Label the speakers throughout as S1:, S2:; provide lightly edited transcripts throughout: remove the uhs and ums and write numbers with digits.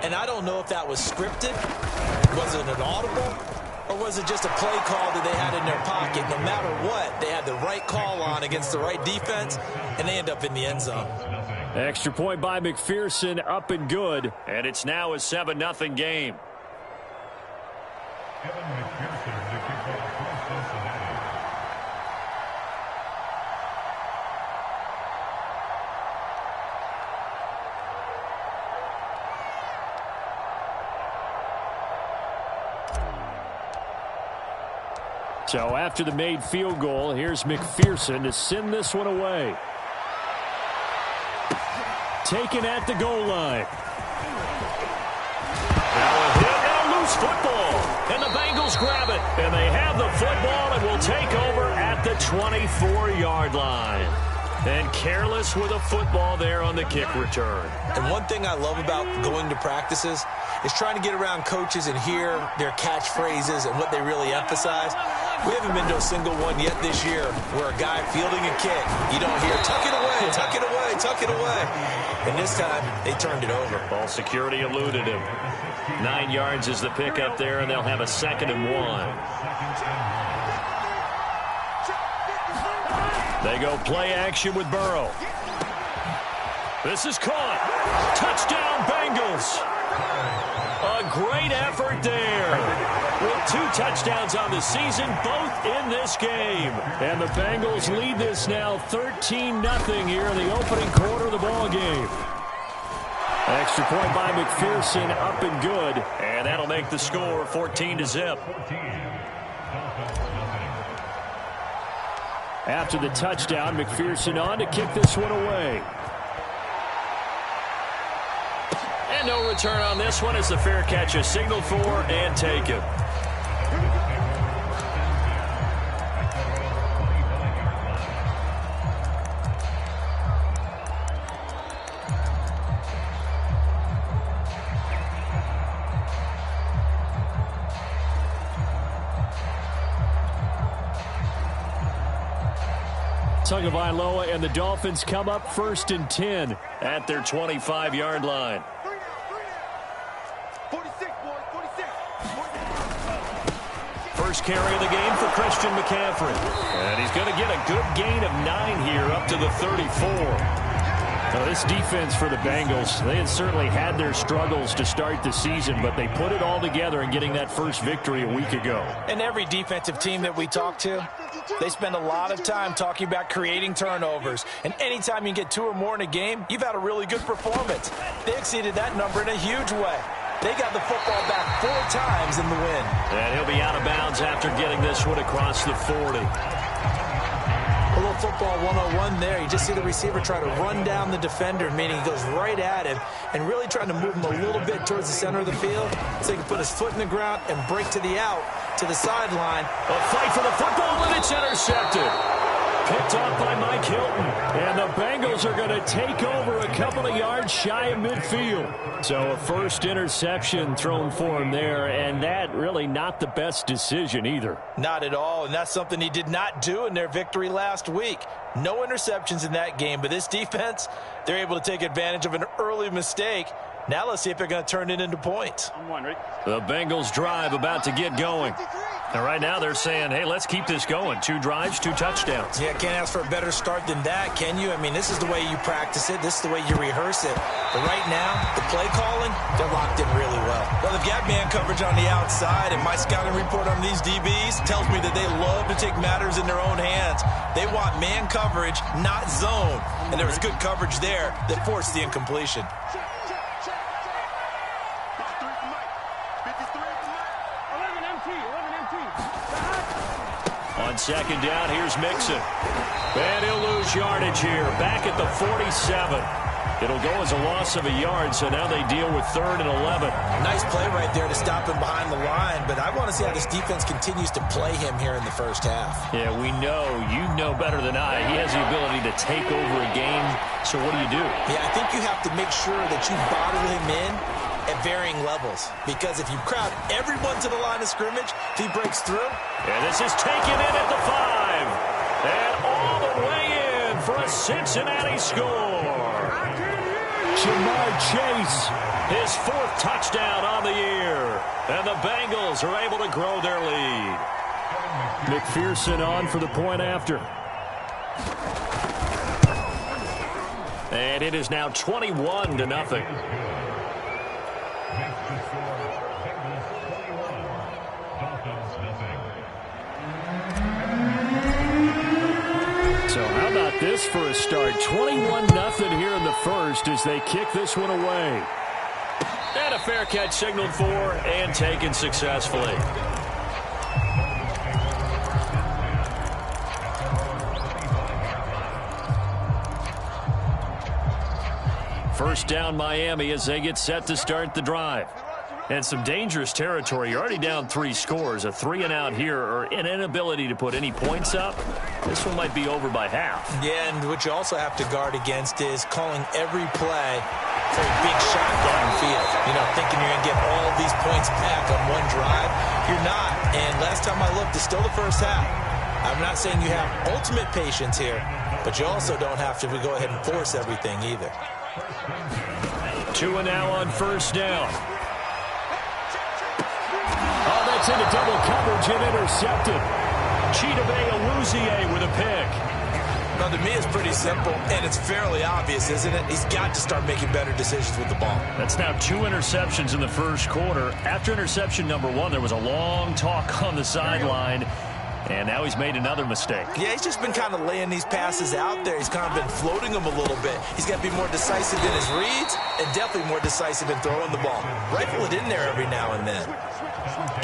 S1: And I don't know if that was scripted, was it an audible, or was it just a play call that they had in their pocket? No matter what, they had the right call on against the right defense, and they end up in the end zone.
S2: Extra point by McPherson, up and good. And it's now a 7-0 game. So after the made field goal, here's McPherson to send this one away. Taken at the goal line. Now a hit and a loose football. And the Bengals grab it. And they have the football and will take over at the 24-yard line. And careless with a football there on the kick return.
S1: And one thing I love about going to practices is trying to get around coaches and hear their catchphrases and what they really emphasize. We haven't been to a single one yet this year where a guy fielding a kick, you don't hear, tuck it away, tuck it away, tuck it away. And this time, they turned it over.
S2: Ball security eluded him. 9 yards is the pickup there, and they'll have a 2nd and 1. They go play action with Burrow. This is caught. Touchdown, Bengals. A great effort there. With 2 touchdowns on the season, both in this game. And the Bengals lead this now 13-0 here in the opening quarter of the ball game. Extra point by McPherson, up and good. And that'll make the score 14-0. After the touchdown, McPherson on to kick this one away. And no return on this one as the fair catch is signaled for and taken. Tagovailoa and the Dolphins come up 1st and 10 at their 25-yard line. First carry of the game for Christian McCaffrey. And he's going to get a good gain of 9 here up to the 34. Now, this defense for the Bengals, they had certainly had their struggles to start the season, but they put it all together in getting that first victory a week ago.
S1: And every defensive team that we talk to, they spend a lot of time talking about creating turnovers. And anytime you get 2 or more in a game, you've had a really good performance. They exceeded that number in a huge way. They got the football back 4 times in the win.
S2: And he'll be out of bounds after getting this one across the 40.
S1: A little football 101 there. You just see the receiver try to run down the defender, meaning he goes right at him and really trying to move him a little bit towards the center of the field so he can put his foot in the ground and break to the out, to the sideline.
S2: A fight for the football, and it's intercepted. Picked off by Mike Hilton. And the Bengals are going to take over a couple of yards shy of midfield. So a first interception thrown for him there, and that really not the best decision either.
S1: Not at all, and that's something he did not do in their victory last week. No interceptions in that game, but this defense, they're able to take advantage of an early mistake. Now let's see if they're going to turn it into points.
S2: The Bengals drive about to get going. And right now they're saying, hey, let's keep this going. 2 drives, 2 touchdowns.
S1: Yeah, can't ask for a better start than that, can you? I mean, this is the way you practice it. This is the way you rehearse it. But right now, the play calling, they're locked in really well. Well, they've got man coverage on the outside, and my scouting report on these DBs tells me that they love to take matters in their own hands. They want man coverage, not zone. And there was good coverage there that forced the incompletion.
S2: On 2nd down, here's Mixon. And he'll lose yardage here. Back at the 47. It'll go as a loss of a yard, so now they deal with 3rd and 11.
S1: Nice play right there to stop him behind the line, but I want to see how this defense continues to play him here in the first half.
S2: Yeah, we know. You know better than I. He has the ability to take over a game, so what do?
S1: Yeah, I think you have to make sure that you bottle him in at varying levels, because if you crowd everyone to the line of scrimmage, if he breaks through.
S2: And this is taken in at the 5. And all the way in for a Cincinnati score. Jamar Chase, his 4th touchdown on the year. And the Bengals are able to grow their lead. McPherson on for the point after. And it is now 21-0. So how about this for a start? 21-0 here in the first as they kick this one away. And a fair catch signaled for and taken successfully. First down Miami as they get set to start the drive. And some dangerous territory. You're already down 3 scores. A 3-and-out here or an inability to put any points up. This one might be over by half.
S1: Yeah, and what you also have to guard against is calling every play for a big shot downfield. You know, thinking you're going to get all these points back on one drive. You're not. And last time I looked, it's still the first half. I'm not saying you have ultimate patience here, but you also don't have to go ahead and force everything either.
S2: 2 and now on first down. Oh, that's into double coverage and intercepted. Chidobe Awuzie with a pick.
S1: Now, to me, it's pretty simple, and it's fairly obvious, isn't it? He's got to start making better decisions with the ball.
S2: That's now 2 interceptions in the first quarter. After interception number 1, there was a long talk on the sideline. And now he's made another mistake. Yeah, he's just been kind of laying these passes out there. He's kind of been floating them a little bit. He's got to be more decisive in his reads and definitely more decisive in throwing the ball. Rifle it in there every now and then.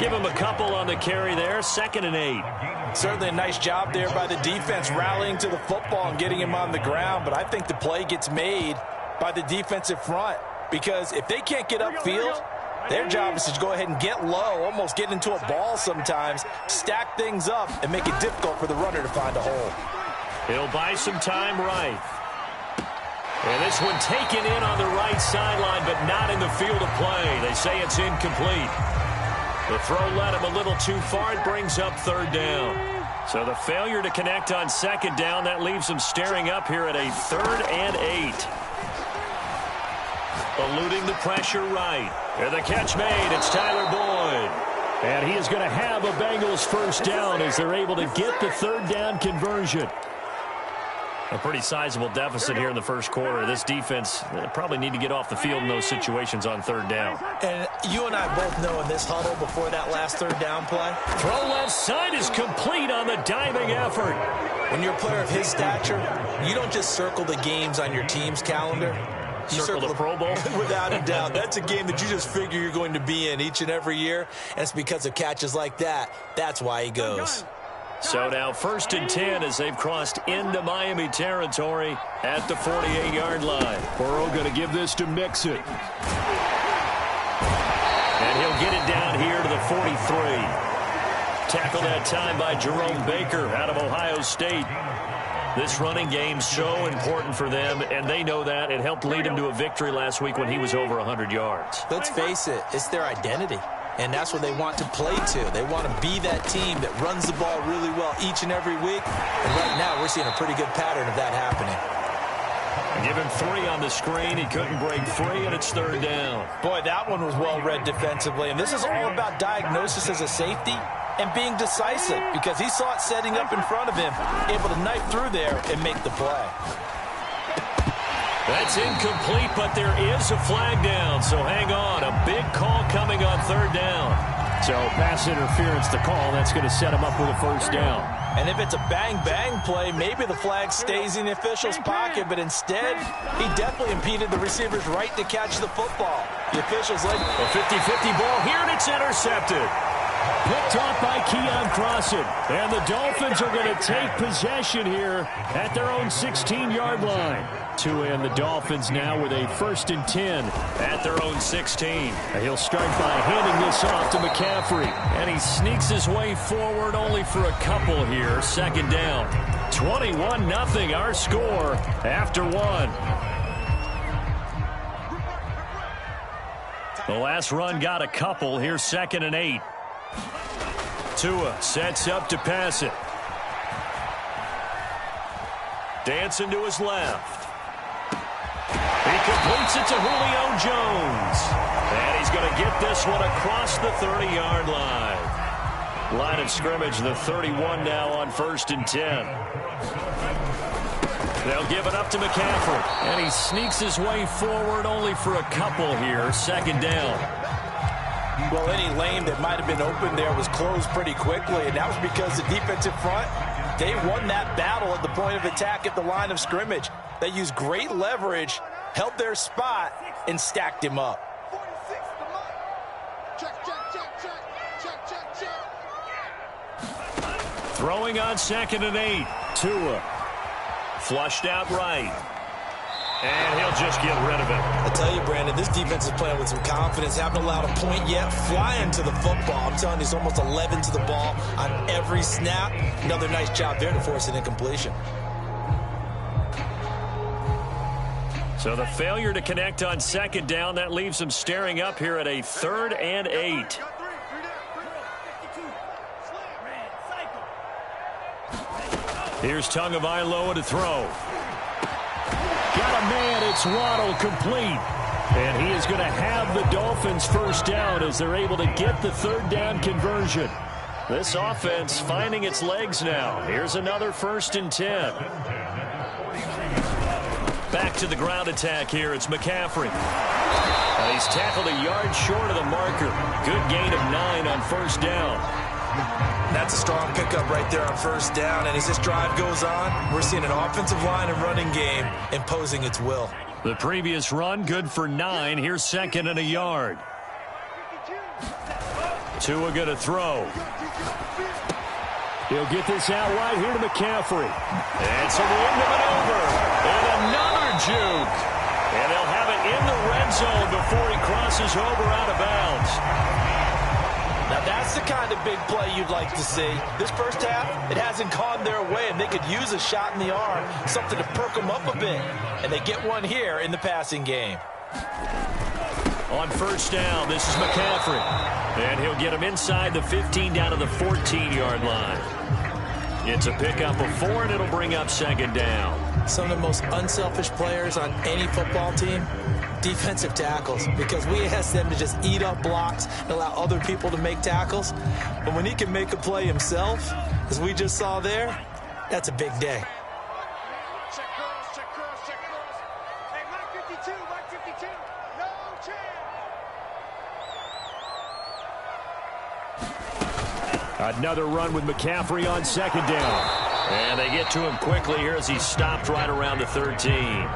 S2: Give him a couple on the carry there. 2nd and 8.
S1: Certainly a nice job there by the defense rallying to the football and getting him on the ground. But I think the play gets made by the defensive front because if they can't get upfield, their job is to go ahead and get low, almost get into a ball sometimes, stack things up, and make it difficult for the runner to find a hole.
S2: He'll buy some time right. And this one taken in on the right sideline, but not in the field of play. They say it's incomplete. The throw led him a little too far. It brings up 3rd down. So the failure to connect on 2nd down, that leaves him staring up here at a 3rd and 8. Eluding the pressure right. And the catch made. It's Tyler Boyd. And he is going to have a Bengals first down as they're able to get the 3rd down conversion. A pretty sizable deficit here in the first quarter. This defense probably need to get off the field in those situations on 3rd down.
S1: And you and I both know in this huddle before that last 3rd down play.
S2: Throw left side is complete on the diving effort.
S1: When you're a player of his stature, you don't just circle the games on your team's calendar.
S2: You circle the Pro Bowl?
S1: Without a doubt. That's a game that you just figure you're going to be in each and every year. And it's because of catches like that. That's why he goes.
S2: So now 1st and 10 as they've crossed into Miami territory at the 48-yard line. Burrow going to give this to Mixon. And he'll get it down here to the 43. Tackled that time by Jerome Baker out of Ohio State. This running game so important for them, and they know that. It helped lead them to a victory last week when he was over 100 yards.
S1: Let's face it, it's their identity, and that's what they want to play to. They want to be that team that runs the ball really well each and every week, and right now we're seeing a pretty good pattern of that happening.
S2: Give him 3 on the screen. He couldn't break free, and it's 3rd down.
S1: Boy, that one was well read defensively, and this is all about diagnosis as a safety and being decisive because he saw it setting up in front of him, able to knife through there and make the play.
S2: That's incomplete, but there is a flag down, so hang on. A big call coming on 3rd down. So pass interference the call. That's going to set him up with a first down.
S1: And if it's a bang-bang play, maybe the flag stays in the official's pocket, but instead, he definitely impeded the receiver's right to catch the football. The official's like
S2: a 50-50 ball here, and it's intercepted. Picked off by Keon Crossan. And the Dolphins are going to take possession here at their own 16-yard line. And the Dolphins now with a 1st and 10 at their own 16. He'll start by handing this off to McCaffrey. And he sneaks his way forward only for a couple here. 2nd down. 21-0 our score after 1. The last run got a couple. Here's 2nd and 8. Tua sets up to pass it. Dancing to his left. He Completes it to Julio Jones. And he's going to get this one across the 30-yard line. Line of scrimmage, the 31 now on 1st and 10. They'll give it up to McCaffrey. And he sneaks his way forward only for a couple here. 2nd down.
S1: Well, any lane that might have been open there was closed pretty quickly, and that was because the defensive front, they won that battle at the point of attack at the line of scrimmage. They used great leverage, held their spot, and stacked him up.
S2: Throwing on 2nd and 8. Tua. Flushed out right. And he'll just get rid of it.
S1: I tell you, Brandon, this defense is playing with some confidence. Haven't allowed a point yet. Flying to the football. I'm telling you, it's almost 11 to the ball on every snap. Another nice job there to force an incompletion.
S2: So the failure to connect on 2nd down, that leaves them staring up here at a 3rd and 8. Here's Tagovailoa to throw. Got a man, it's Waddle, complete. And he is going to have the Dolphins 1st down as they're able to get the 3rd down conversion. This offense finding its legs now. Here's another 1st and 10. Back to the ground attack here. It's McCaffrey. And he's tackled a yard short of the marker. Good gain of 9 on 1st down.
S1: That's a strong pickup right there on 1st down. And as this drive goes on, we're seeing an offensive line and running game imposing its will.
S2: The previous run, good for 9. Here's 2nd and a yard. Tua going to throw. He'll get this out right here to McCaffrey. And it's a wind of maneuver. And another juke. And they'll have it in the red zone before he crosses over out of bounds.
S1: Now that's the kind of big play you'd like to see. This first half, it hasn't gone their way, and they could use a shot in the arm, something to perk them up a bit. And they get one here in the passing game.
S2: On 1st down, this is McCaffrey. And he'll get him inside the 15 down to the 14-yard line. It's a pickup of 4, and it'll bring up 2nd down.
S1: Some of the most unselfish players on any football team, defensive tackles, because we ask them to just eat up blocks and allow other people to make tackles. But when he can make a play himself, as we just saw there, that's a big day.
S3: Check cross. Hey, Mike 52, no chance.
S2: Another run with McCaffrey on 2nd down. And they get to him quickly here as he stopped right around the 13.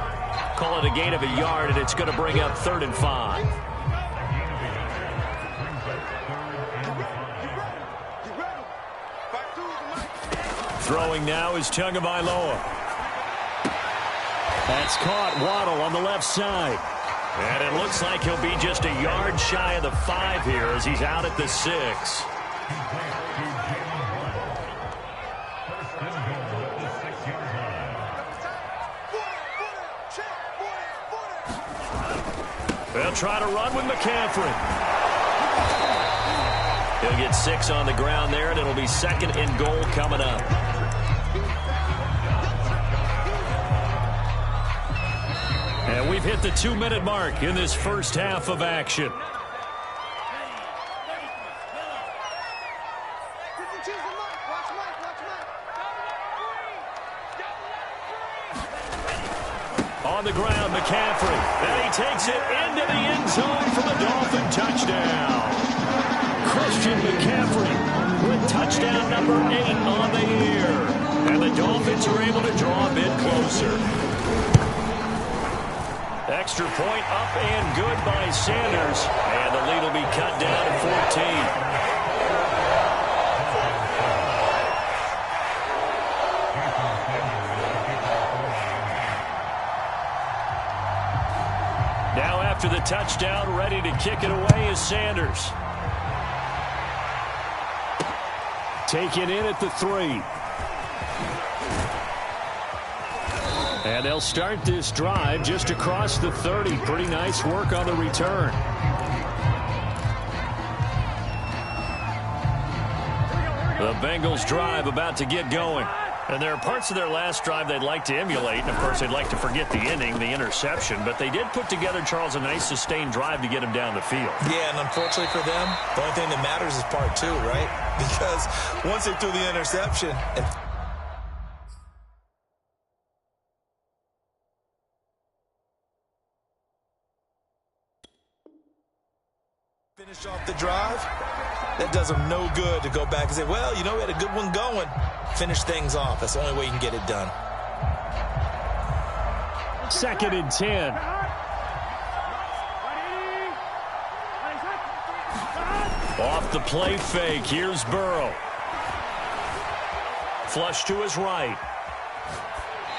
S2: Call it a gain of a yard, and it's going to bring up 3rd and 5. Throwing now is Tagovailoa. That's caught. Waddle on the left side. And it looks like he'll be just a yard shy of the 5 here as he's out at the 6. They'll try to run with McCaffrey. He'll get 6 on the ground there, and it'll be 2nd and goal coming up. And we've hit the 2-minute mark in this first half of action. On the ground, McCaffrey. And he takes it into the end zone for the Dolphin touchdown. Christian McCaffrey with touchdown number 8 on the year. And the Dolphins are able to draw a bit closer. Extra point up and good by Sanders. And the lead will be cut down to 14. Now after the touchdown, ready to kick it away is Sanders. Taken in at the 3. And they'll start this drive just across the 30. Pretty nice work on the return. The Bengals drive about to get going. And there are parts of their last drive they'd like to emulate, and, of course, they'd like to forget the inning, the interception. But they did put together, Charles, a nice sustained drive to get him down the field.
S1: Yeah, and unfortunately for them, the only thing that matters is part two, right? Because once they threw the interception and finish off the drive, that does them no good to go back and say, well, you know, we had a good one going. Finish things off. That's the only way you can get it done.
S2: 2nd and 10. Off the play fake. Here's Burrow. Flush to his right.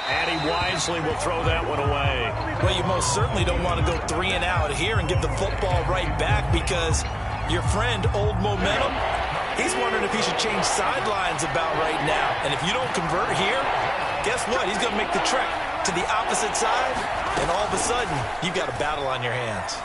S2: And he wisely will throw that one away.
S1: Well, you most certainly don't want to go 3 and out here and give the football right back, because your friend, Old Momentum, he's wondering if he should change sidelines about right now. And if you don't convert here, guess what? He's going to make the trek to the opposite side, and all of a sudden, you've got a battle on your hands.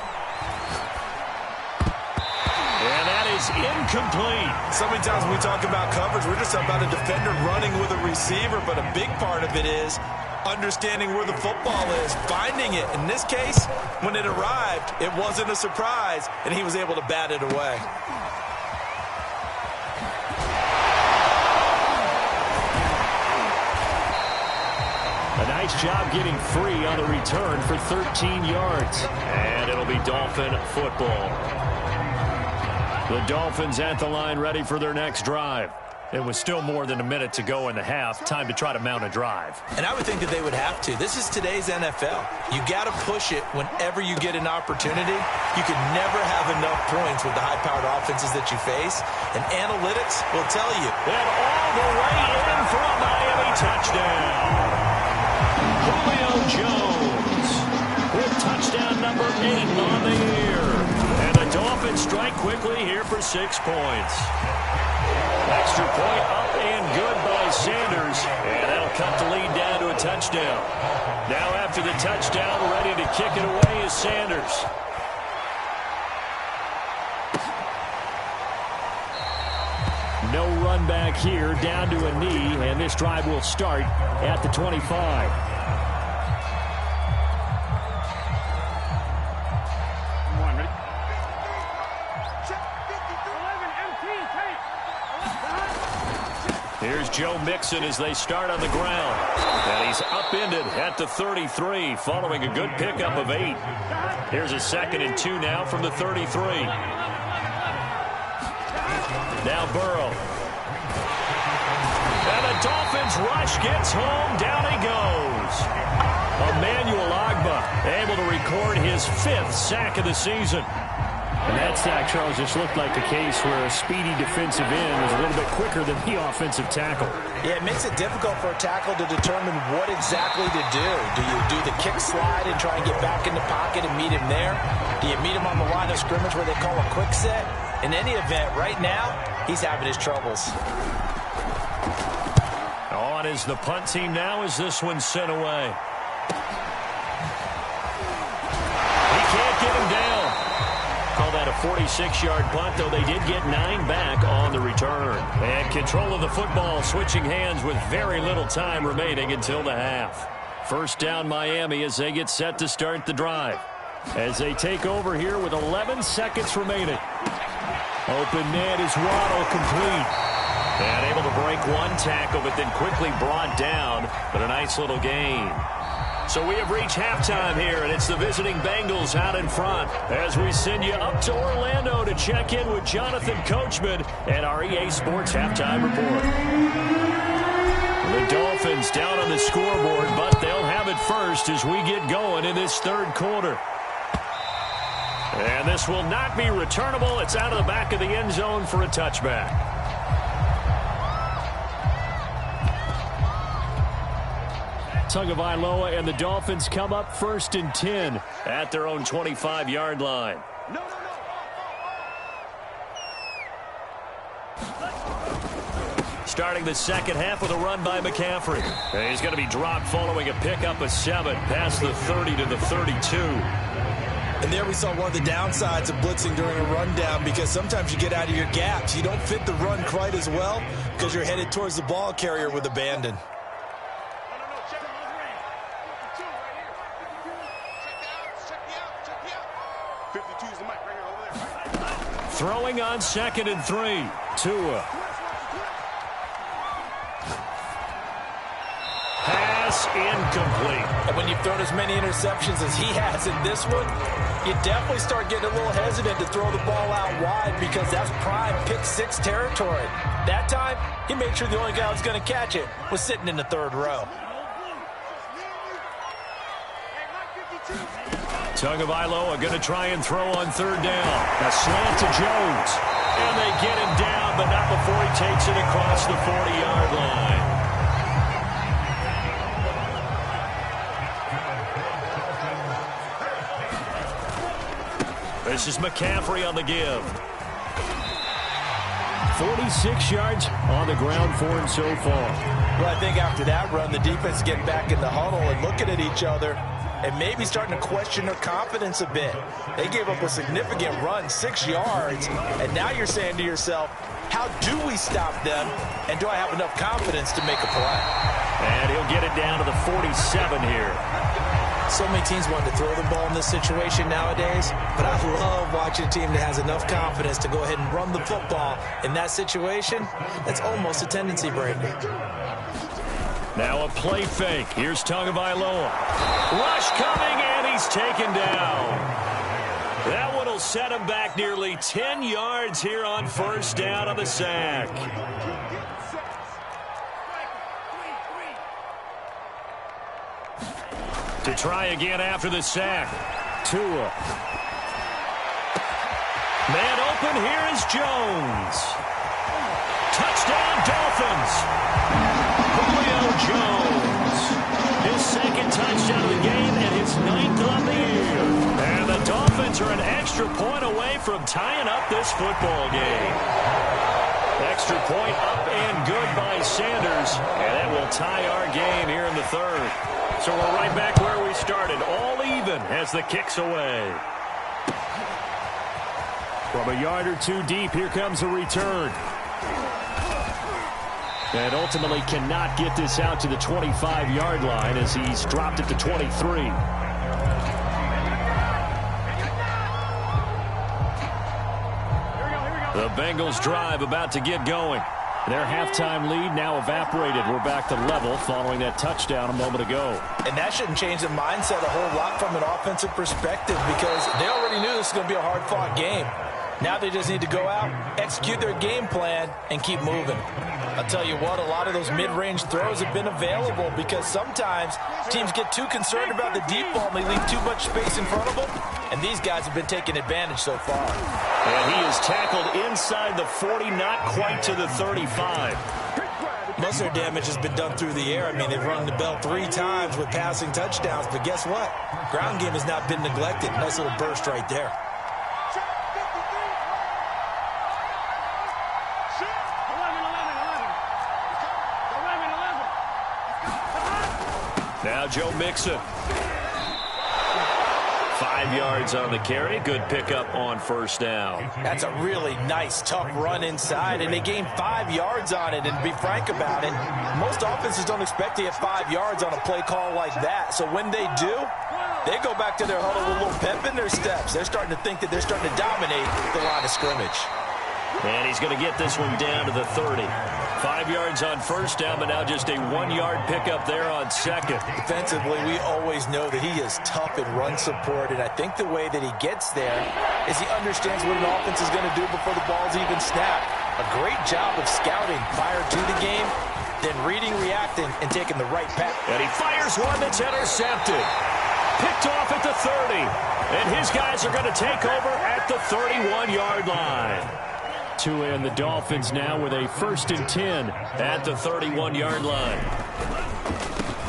S2: And that is incomplete.
S1: So many times when we talk about coverage, we're just talking about a defender running with a receiver, but a big part of it is understanding where the football is, finding it. In this case, when it arrived, it wasn't a surprise, and he was able to bat it away.
S2: A nice job getting free on the return for 13 yards. And it'll be Dolphin football. The Dolphins at the line, ready for their next drive. It was still more than a minute to go in the half. Time to try to mount a drive.
S1: And I would think that they would have to. This is today's NFL. You got to push it whenever you get an opportunity. You can never have enough points with the high-powered offenses that you face. And analytics will tell you.
S2: And all the way in for a Miami touchdown. Julio Jones with touchdown number 8 on the year. And the Dolphins strike quickly here for 6 points. Extra point up and good by Sanders. And that'll cut the lead down to a touchdown. Now after the touchdown, ready to kick it away is Sanders. No run back here, down to a knee, and this drive will start at the 25. Here's Joe Mixon as they start on the ground. And he's upended at the 33 following a good pickup of 8. Here's a 2nd and 2 now from the 33. Now Burrow. And the Dolphins rush gets home. Down he goes. Emmanuel Ogbah able to record his 5th sack of the season. And that sack, Charles, just looked like the case where a speedy defensive end was a little bit quicker than the offensive tackle.
S1: Yeah, it makes it difficult for a tackle to determine what exactly to do. Do you do the kick slide and try and get back in the pocket and meet him there? Do you meet him on the line of scrimmage where they call a quick set? In any event, right now, he's having his troubles.
S2: On is the punt team now as this one's sent away. He can't get him down. Call that a 46-yard punt, though they did get 9 back on the return. And control of the football switching hands with very little time remaining until the half. First down Miami as they get set to start the drive. As they take over here with 11 seconds remaining. Open net is Waddle complete. And able to break one tackle, but then quickly brought down. But a nice little gain. So we have reached halftime here, and it's the visiting Bengals out in front as we send you up to Orlando to check in with Jonathan Coachman and our EA Sports Halftime Report. The Dolphins down on the scoreboard, but they'll have it first as we get going in this 3rd quarter. And this will not be returnable. It's out of the back of the end zone for a touchback. Tagovailoa and the Dolphins come up 1st and 10 at their own 25-yard line. Starting the second half with a run by McCaffrey. And he's going to be dropped following a pickup of 7 past the 30 to the 32.
S1: And there we saw one of the downsides of blitzing during a rundown, because sometimes you get out of your gaps. You don't fit the run quite as well because you're headed towards the ball carrier with abandon.
S2: Throwing on 2nd and 3. Tua. Pass incomplete.
S1: And when you've thrown as many interceptions as he has in this one, you definitely start getting a little hesitant to throw the ball out wide because that's prime pick-6 territory. That time, he made sure the only guy who was going to catch it was sitting in the 3rd row.
S2: Tagovailoa going to try and throw on 3rd down. A slant to Jones. And they get him down, but not before he takes it across the 40-yard line. This is McCaffrey on the give. 46 yards on the ground for him so far.
S1: Well, I think after that run, the defense getting back in the huddle and looking at each other and maybe starting to question their confidence a bit. They gave up a significant run, 6 yards, and now you're saying to yourself, how do we stop them, and do I have enough confidence to make a play?
S2: And he'll get it down to the 47 here.
S1: So many teams want to throw the ball in this situation nowadays, but I love watching a team that has enough confidence to go ahead and run the football. In that situation, that's almost a tendency breaker.
S2: Now a play fake. Here's Tagovailoa. Rush coming, and he's taken down. That one will set him back nearly 10 yards here on 1st down on the sack. To try again after the sack. Tua. Man open, here is Jones. Touchdown, Dolphins. Julio Jones. His 2nd touchdown of the game and his 9th on the year. And the Dolphins are an extra point away from tying up this football game. Extra point up and good by Sanders. And that will tie our game here in the 3rd. So we're right back where we started, all even as the kick's away. From a yard or 2 deep, here comes a return. And ultimately cannot get this out to the 25-yard line as he's dropped it to 23. The Bengals drive about to get going. Their halftime lead now evaporated. We're back to level following that touchdown a moment ago.
S1: And that shouldn't change the mindset a whole lot from an offensive perspective because they already knew this was going to be a hard-fought game. Now they just need to go out, execute their game plan, and keep moving. I'll tell you what, a lot of those mid-range throws have been available because sometimes teams get too concerned about the deep ball and they leave too much space in front of them, and these guys have been taking advantage so far.
S2: And he is tackled inside the 40, not quite to the 35.
S1: Most of their damage has been done through the air. I mean, they've rung the bell 3 times with passing touchdowns, but guess what? Ground game has not been neglected. Nice little burst right there.
S2: Now Joe Mixon. 5 yards on the carry. Good pickup on 1st down.
S1: That's a really nice, tough run inside, and they gained 5 yards on it. And to be frank about it, most offenses don't expect to get 5 yards on a play call like that. So when they do, they go back to their huddle with a little pep in their steps. They're starting to think that they're starting to dominate the line of scrimmage.
S2: And he's going to get this one down to the 30. 5 yards on 1st down, but now just a 1-yard pickup there on 2nd.
S1: Defensively, we always know that he is tough in run support, and I think the way that he gets there is he understands what an offense is going to do before the ball's even snapped. A great job of scouting prior to the game, then reading, reacting, and taking the right path.
S2: And he fires one that's intercepted. Picked off at the 30. And his guys are going to take over at the 31-yard line. Tua and the Dolphins now with a 1st and 10 at the 31-yard line.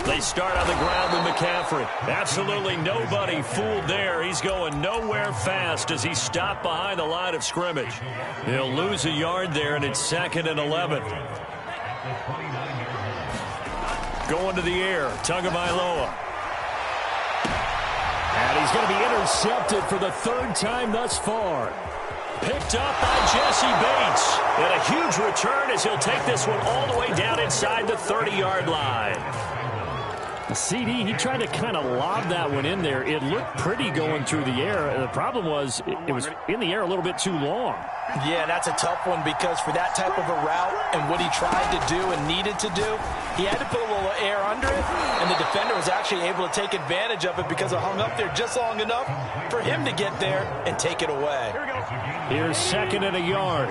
S2: They start on the ground with McCaffrey. Absolutely nobody fooled there. He's going nowhere fast as he's stopped behind the line of scrimmage. He'll lose a yard there, and it's 2nd and 11. Going to the air, Tagovailoa. And he's going to be intercepted for the 3rd time thus far. Picked up by Jesse Bates. And a huge return as he'll take this one all the way down inside the 30-yard line. CD, he tried to kind of lob that one in there. It looked pretty going through the air. The problem was it was in the air a little bit too long.
S1: Yeah, that's a tough one because for that type of a route and what he tried to do and needed to do, he had to put a little air under it, and the defender was actually able to take advantage of it because it hung up there just long enough for him to get there and take it away.
S2: Here's 2nd and a yard.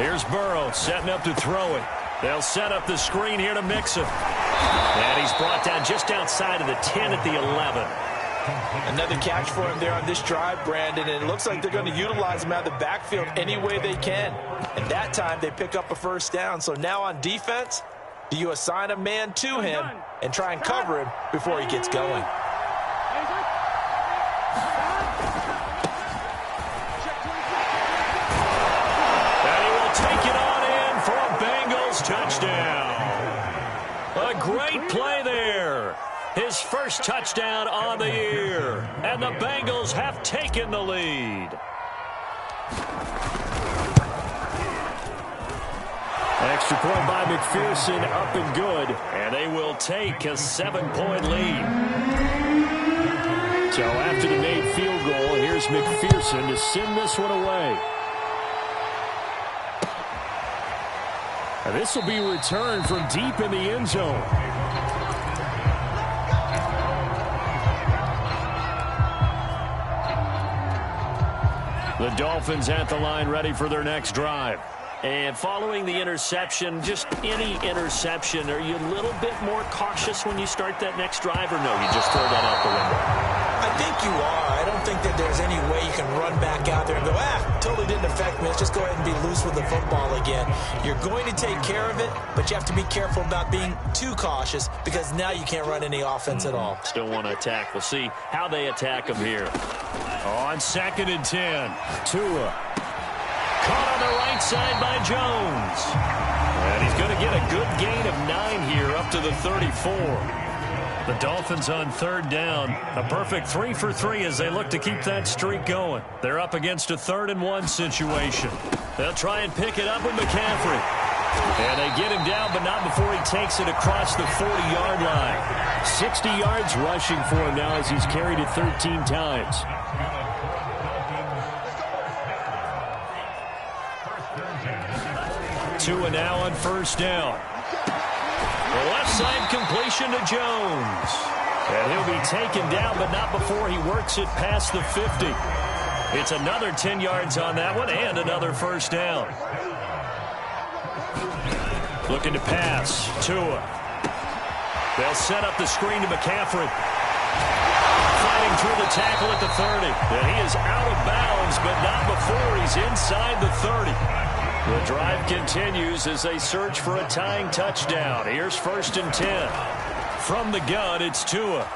S2: Here's Burrow setting up to throw it. They'll set up the screen here to mix him. And he's brought down just outside of the 10 at the 11.
S1: Another catch for him there on this drive, Brandon, and it looks like they're going to utilize him out of the backfield any way they can. And that time they pick up a first down. So now on defense, do you assign a man to him and try and cover him before he gets going?
S2: Touchdown. A great play there. His first touchdown on the year. And the Bengals have taken the lead. Extra point by McPherson, up and good. And they will take a 7-point lead. So after the made field goal, here's McPherson to send this one away. And this will be returned from deep in the end zone. The Dolphins at the line ready for their next drive. And following the interception, just any interception, are you a little bit more cautious when you start that next drive, or no, you just throw that out the window?
S1: I think you are. I don't think that there's any way you can run back out there and go, totally didn't affect me. Let's just go ahead and be loose with the football again. You're going to take care of it, but you have to be careful about being too cautious because now you can't run any offense at all.
S2: Still want to attack. We'll see how they attack them here. On 2nd and 10, Tua. Caught on the right side by Jones. And he's going to get a good gain of 9 here up to the 34. The Dolphins on 3rd down. A perfect 3 for 3 as they look to keep that streak going. They're up against a 3rd and 1 situation. They'll try and pick it up with McCaffrey. And they get him down, but not before he takes it across the 40-yard line. 60 yards rushing for him now as he's carried it 13 times. Tua now on 1st down. The left side completion to Jones. And he'll be taken down, but not before he works it past the 50. It's another 10 yards on that one and another 1st down. Looking to pass. Tua. They'll set up the screen to McCaffrey. Fighting through the tackle at the 30. And he is out of bounds, but not before he's inside the 30. The drive continues as they search for a tying touchdown. Here's 1st and 10. From the gun, it's Tua.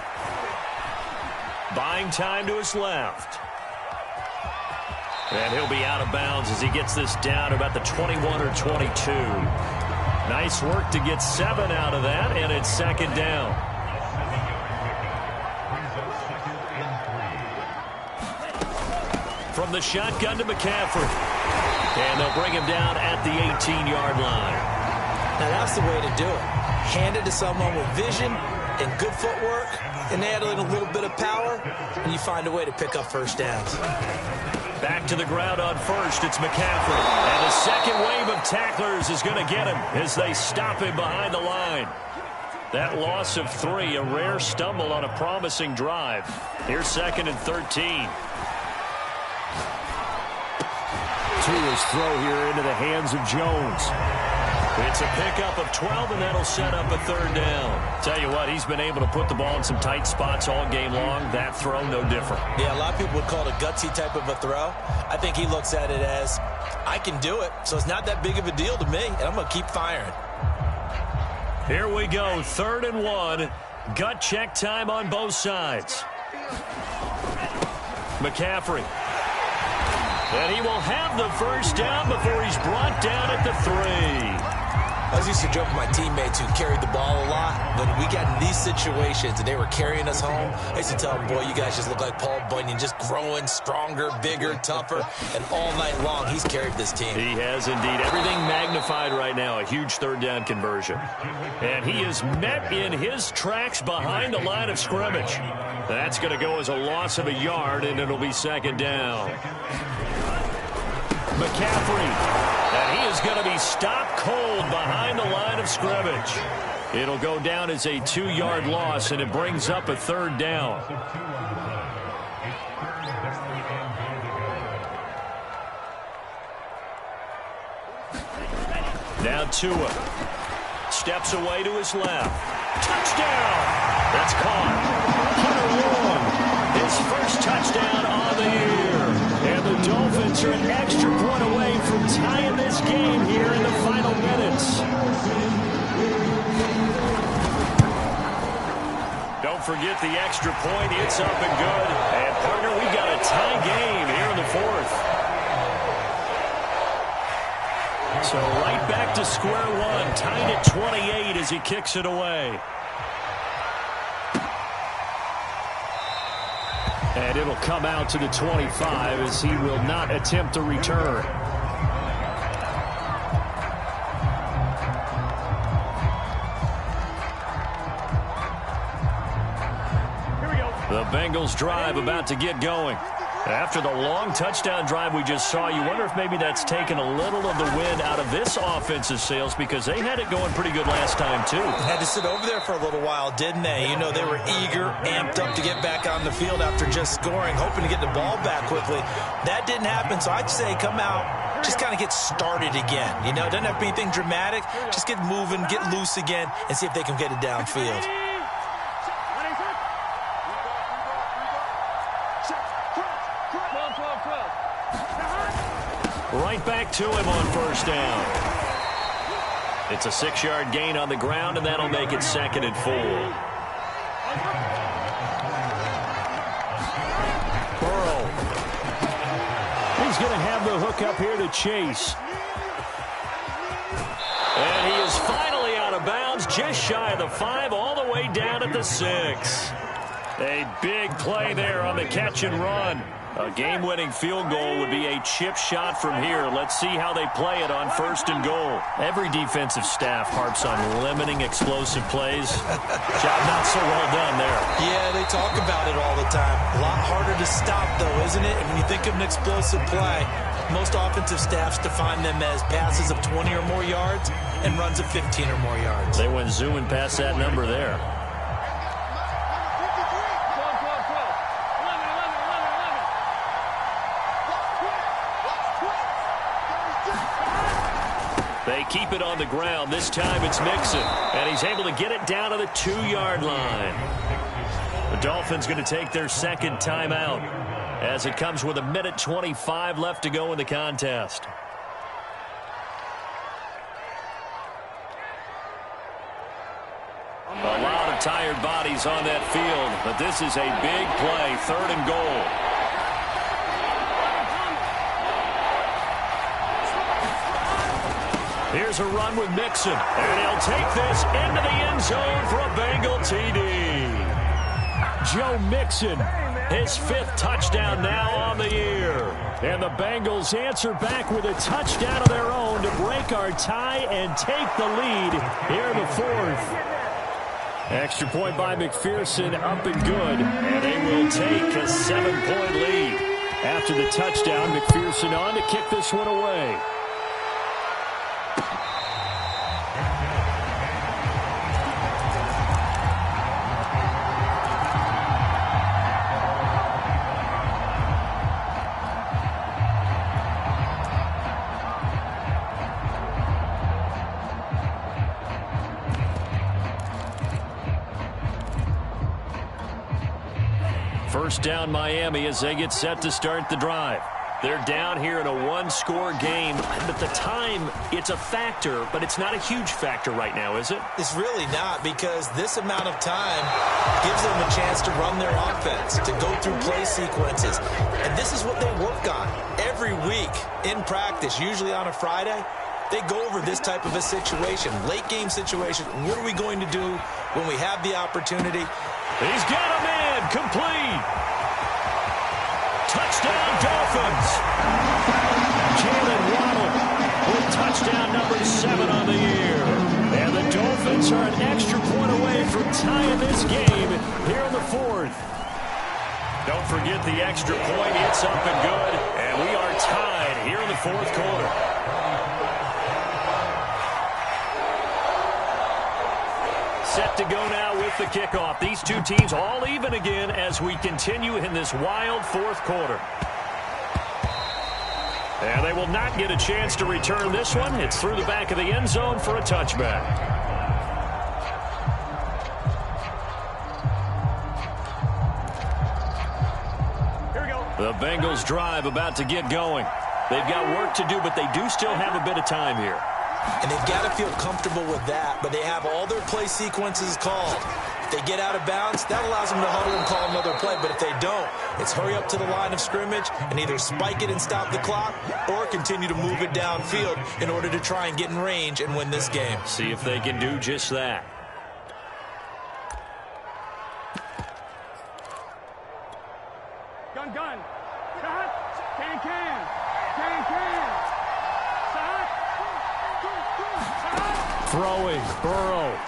S2: Buying time to his left. And he'll be out of bounds as he gets this down about the 21 or 22. Nice work to get 7 out of that, and it's 2nd down. From the shotgun to McCaffrey. And they'll bring him down at the 18-yard line.
S1: Now that's the way to do it. Hand it to someone with vision and good footwork, and add in a little bit of power, and you find a way to pick up 1st downs.
S2: Back to the ground on 1st, it's McCaffrey. And the second wave of tacklers is going to get him as they stop him behind the line. That loss of 3, a rare stumble on a promising drive. Here's 2nd and 13. Tua's throw here into the hands of Jones. It's a pickup of 12, and that'll set up a 3rd down. Tell you what, he's been able to put the ball in some tight spots all game long. That throw, no different.
S1: Yeah, a lot of people would call it a gutsy type of a throw. I think he looks at it as, I can do it, so it's not that big of a deal to me, and I'm going to keep firing.
S2: Here we go, 3rd and 1. Gut check time on both sides. McCaffrey. And he will have the 1st down before he's brought down at the 3.
S1: I was used to joke with my teammates who carried the ball a lot. When we got in these situations and they were carrying us home, I used to tell them, boy, you guys just look like Paul Bunyan, just growing stronger, bigger, tougher. And all night long, he's carried this team.
S2: He has indeed. Everything magnified right now. A huge third down conversion. And he is met in his tracks behind the line of scrimmage. That's going to go as a loss of a yard, and it'll be second down. McCaffrey. And he is going to be stopped cold behind the line of scrimmage. It'll go down as a 2-yard loss, and it brings up a third down. Now Tua steps away to his left. Touchdown! That's caught. Hunter Long, his first touchdown on the year. And the Dolphins are an extra point away from tying this game here in the final minutes. Don't forget the extra point. It's up and good. And, partner, we got a tie game here in the fourth. So right back to square one. Tied at 28 as he kicks it away. And it'll come out to the 25 as he will not attempt a return. Here we go. The Bengals drive about to get going. After the long touchdown drive we just saw, you wonder if maybe that's taken a little of the wind out of this offensive sails, because they had it going pretty good last time, too.
S1: They had to sit over there for a little while, didn't they? You know, they were eager, amped up to get back on the field after just scoring, hoping to get the ball back quickly. That didn't happen, so I'd say come out, just kind of get started again. You know, doesn't have to be anything dramatic. Just get moving, get loose again, and see if they can get it downfield.
S2: Right back to him on first down. It's a 6-yard gain on the ground, and that'll make it 2nd and 4. Burrow. He's going to have the hook up here to Chase. And he is finally out of bounds, just shy of the 5, all the way down at the 6. A big play there on the catch and run. A game-winning field goal would be a chip shot from here. Let's see how they play it on 1st and goal. Every defensive staff harps on limiting explosive plays. Job not so well done there.
S1: Yeah, they talk about it all the time. A lot harder to stop, though, isn't it? And when you think of an explosive play, most offensive staffs define them as passes of 20 or more yards and runs of 15 or more yards.
S2: They went zooming past that number there. They keep it on the ground. This time it's Mixon, and he's able to get it down to the 2-yard line. The Dolphins going to take their second timeout as it comes with 1:25 left to go in the contest. A lot of tired bodies on that field, but this is a big play, 3rd and goal. Here's a run with Mixon, and he'll take this into the end zone for a Bengal TD. Joe Mixon, his 5th touchdown now on the year. And the Bengals answer back with a touchdown of their own to break our tie and take the lead here in the 4th. Extra point by McPherson, up and good, and they will take a 7-point lead. After the touchdown, McPherson on to kick this one away. First down Miami as they get set to start the drive. They're down here in a 1-score game, but the time, it's a factor, but it's not a huge factor right now, is it?
S1: It's really not, because this amount of time gives them a chance to run their offense, to go through play sequences. And this is what they work on every week in practice, usually on a Friday. they go over this type of a situation, late game situation. What are we going to do when we have the opportunity?
S2: He's got a man complete. Touchdown, Dolphins. Jalen Waddle with touchdown number 7 on the year. And the Dolphins are an extra point away from tying this game here in the 4th. Don't forget the extra point. It's up and good. And we are tied here in the 4th quarter. Set to go now with the kickoff. These two teams all even again as we continue in this wild 4th quarter. And they will not get a chance to return this one. It's through the back of the end zone for a touchback. The Bengals drive about to get going. They've got work to do, but they do still have a bit of time here.
S1: And they've got to feel comfortable with that, but they have all their play sequences called. If they get out of bounds, that allows them to huddle and call another play. But if they don't, it's hurry up to the line of scrimmage and either spike it and stop the clock or continue to move it downfield in order to try and get in range and win this game.
S2: See if they can do just that.
S3: Gun. Shot. Can. Shot.
S2: Throwing, Burrow.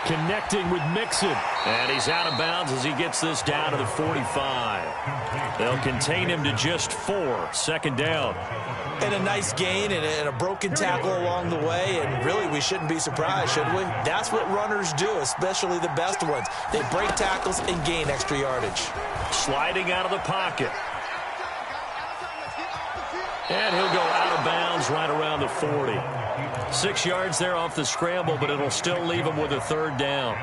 S2: Connecting with Mixon. And he's out of bounds as he gets this down to the 45. They'll contain him to just 4. Second down.
S1: And a nice gain and a broken tackle along the way. And really, we shouldn't be surprised, should we? That's what runners do, especially the best ones. They break tackles and gain extra yardage.
S2: Sliding out of the pocket. And he'll go out of bounds right around the 40. 6 yards there off the scramble, but it'll still leave him with a 3rd down.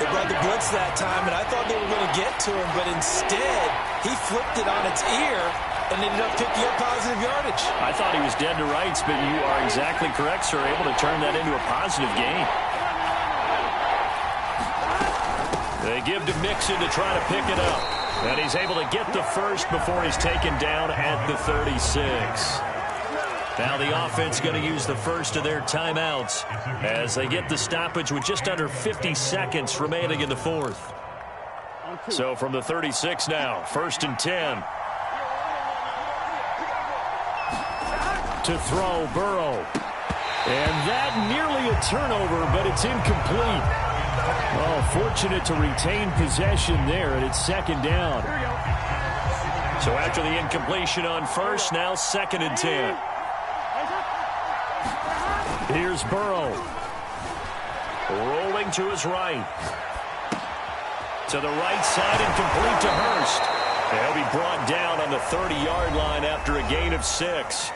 S1: They brought the blitz that time, and I thought they were going to get to him, but instead, he flipped it on its ear and ended up picking up positive yardage.
S2: I thought he was dead to rights, but you are exactly correct, sir. Able to turn that into a positive gain. They give to Mixon to try to pick it up. And he's able to get the first before he's taken down at the 36. Now the offense going to use the first of their timeouts as they get the stoppage with just under 50 seconds remaining in the 4th. So from the 36 now, 1st and 10. To throw, Burrow. And that nearly a turnover, but it's incomplete. Oh, fortunate to retain possession there, and it's 2nd down. So after the incompletion on 1st, now 2nd and 10. Here's Burrow. Rolling to his right. To the right side and complete to Hurst. He'll be brought down on the 30-yard line after a gain of 6.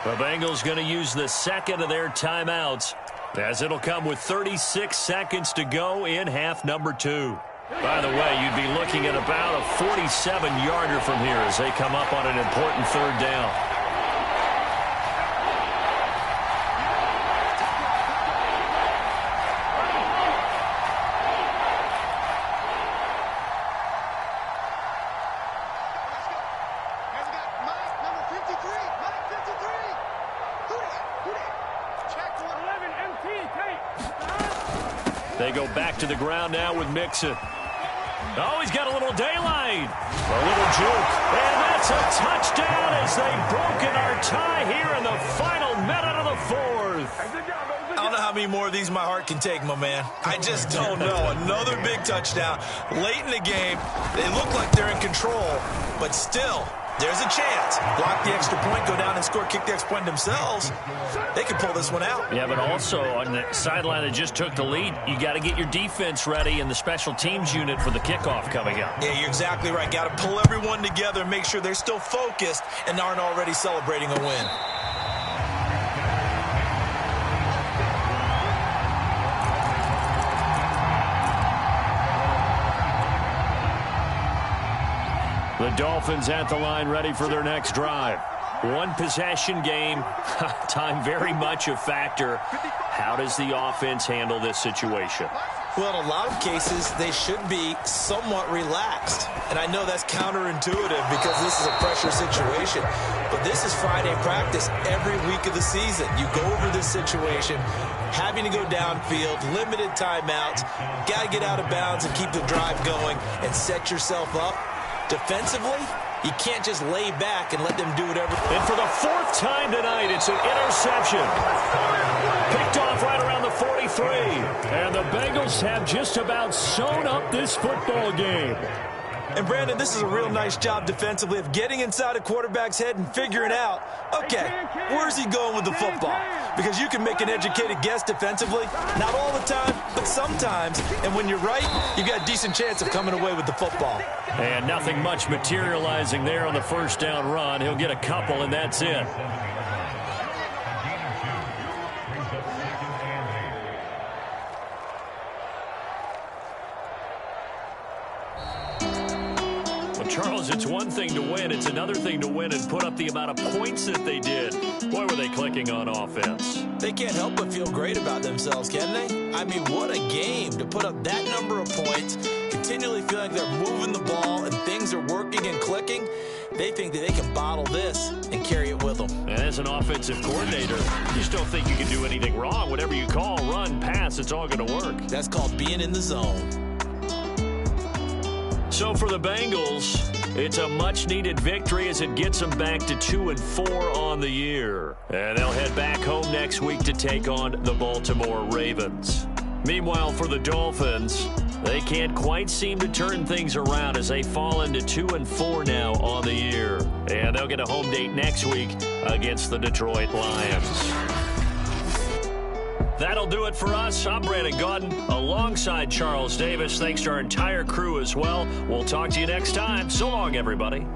S2: The Bengals going to use the 2nd of their timeouts, as it'll come with 36 seconds to go in half number 2. By the way, you'd be looking at about a 47-yarder from here as they come up on an important 3rd down. They go back to the ground now with Mixon. Oh, he's got a little daylight. A little juke. And that's a touchdown as they've broken our tie here in the final minute of the 4th.
S1: I don't know how many more of these my heart can take, my man. I just don't know. Another big touchdown. Late in the game, they look like they're in control, but still, there's a chance. Block the extra point, go down and score, kick the extra point themselves. They can pull this one out.
S2: Yeah, but also on the sideline that just took the lead, you got to get your defense ready and the special teams unit for the kickoff coming up.
S1: Yeah, you're exactly right. Got to pull everyone together and make sure they're still focused and aren't already celebrating a win.
S2: The Dolphins at the line ready for their next drive. One possession game. Time very much a factor. How does the offense handle this situation?
S1: Well, in a lot of cases, they should be somewhat relaxed. And I know that's counterintuitive because this is a pressure situation. But this is Friday practice every week of the season. You go over this situation, having to go downfield, limited timeouts, got to get out of bounds and keep the drive going and set yourself up. Defensively, you can't just lay back and let them do whatever.
S2: And for the fourth time tonight, it's an interception. Picked off right around the 43. And the Bengals have just about sewn up this football game.
S1: And, Brandon, this is a real nice job defensively of getting inside a quarterback's head and figuring out, okay, where's he going with the football? Because you can make an educated guess defensively. Not all the time, but sometimes. And when you're right, you've got a decent chance of coming away with the football.
S2: And nothing much materializing there on the first down run. He'll get a couple, and that's it. Charles, it's one thing to win. It's another thing to win and put up the amount of points that they did. Boy, were they clicking on offense.
S1: They can't help but feel great about themselves, can they? I mean, what a game to put up that number of points, continually feel like they're moving the ball and things are working and clicking. They think that they can bottle this and carry it with them.
S2: And as an offensive coordinator, you just don't think you can do anything wrong. Whatever you call, run, pass, it's all going to work.
S1: That's called being in the zone.
S2: So for the Bengals, it's a much-needed victory as it gets them back to 2-4 on the year. And they'll head back home next week to take on the Baltimore Ravens. Meanwhile, for the Dolphins, they can't quite seem to turn things around as they fall into 2-4 now on the year. And they'll get a home date next week against the Detroit Lions. That'll do it for us. I'm Brandon Gaudin alongside Charles Davis. Thanks to our entire crew as well. We'll talk to you next time. So long, everybody.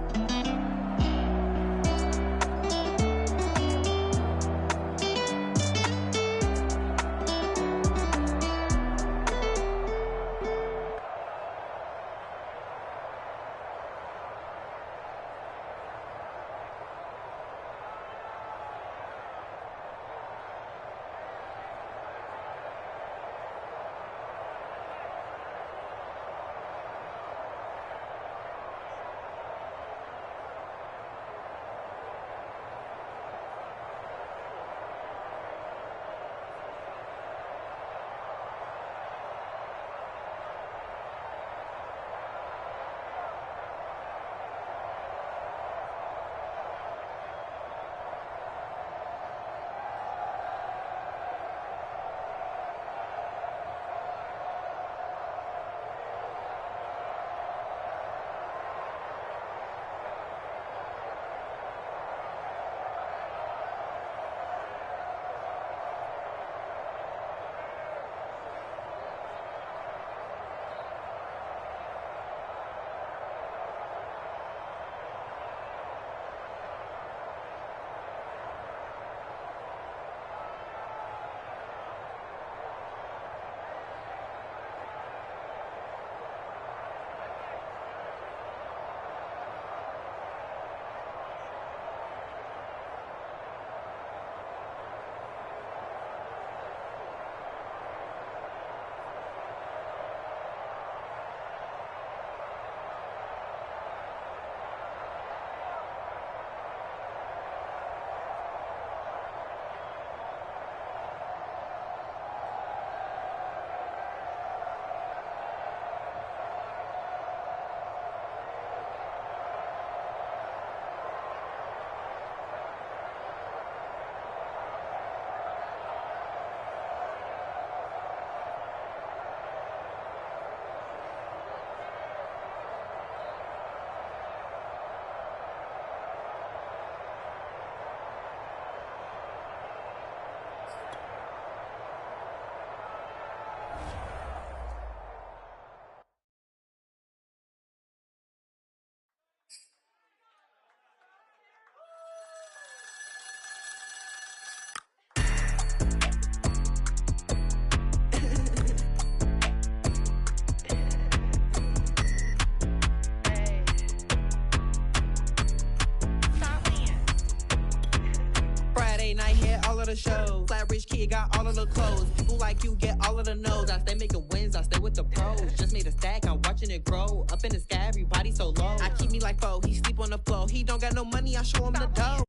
S4: all of the shows. Flat rich kid got all of the clothes. People like you get all of the no's. I stay making wins, I stay with the pros. Just made a stack, I'm watching it grow. Up in the sky, everybody so low. I keep me like foe, he sleep on the floor. He don't got no money, I show him the dough.